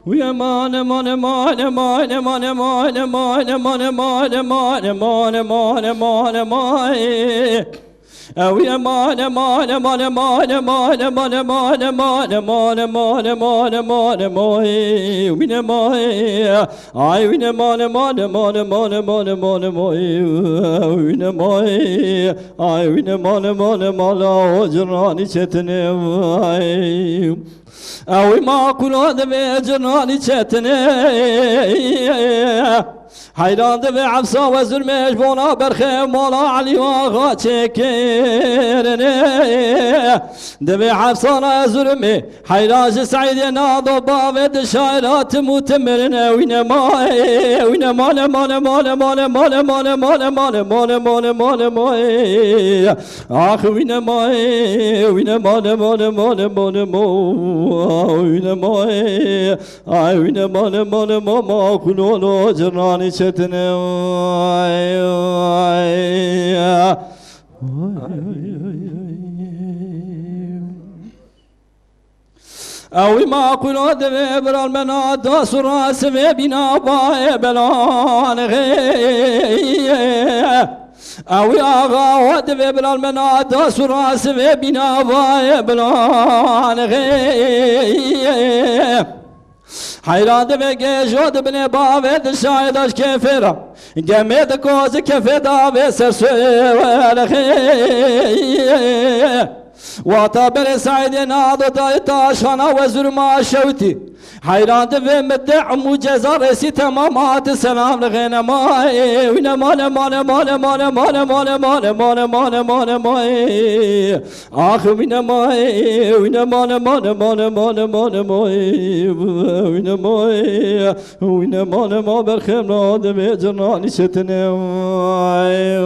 ويا مان مان مان مان مان مان مان مان مان مان مان مان مان مان ويا مان مان مان مان مان مان مان مان مان مان مان مان مان وين مان اي وين مان مان مان مان مان مان وين مان اي وين مان مان مان وجراني شتني اوي ما كل هذا جراني شتني حيران دبي عفصة وزرمش بونا برخيم مولا علي واغا تشكيرني دبي عفصة وزرمي حيران سعيد ناضو بابد شايرات متمرنا وين ماي وين مال مال مال مال مال مال مال مال مال مال مال ماي اخ وين ماي وين مال مال مال مال وين ماي اي وين مال مال مال كلو جراني شتني اوي ما كل دبي بر المناد سراس بنا باي بلان غي اوي اغا ودبي بر المناد سراس بنا باي بلان غي حيران دبي جود بن باوي شايداش كفرا جمد كوز كفدا بسر وطابر سعيد ناض دايتاشانا وزرما شوتي حيران دبي مدع مجزر سي تمامات سلام لغينا ماي وين مال مال مال مال مال مال مال مال مال مال ماي اخ وين ماي وين مال مال مال مال مال ماي وين ماي وين مال ما برخم دبي جراني شتني واي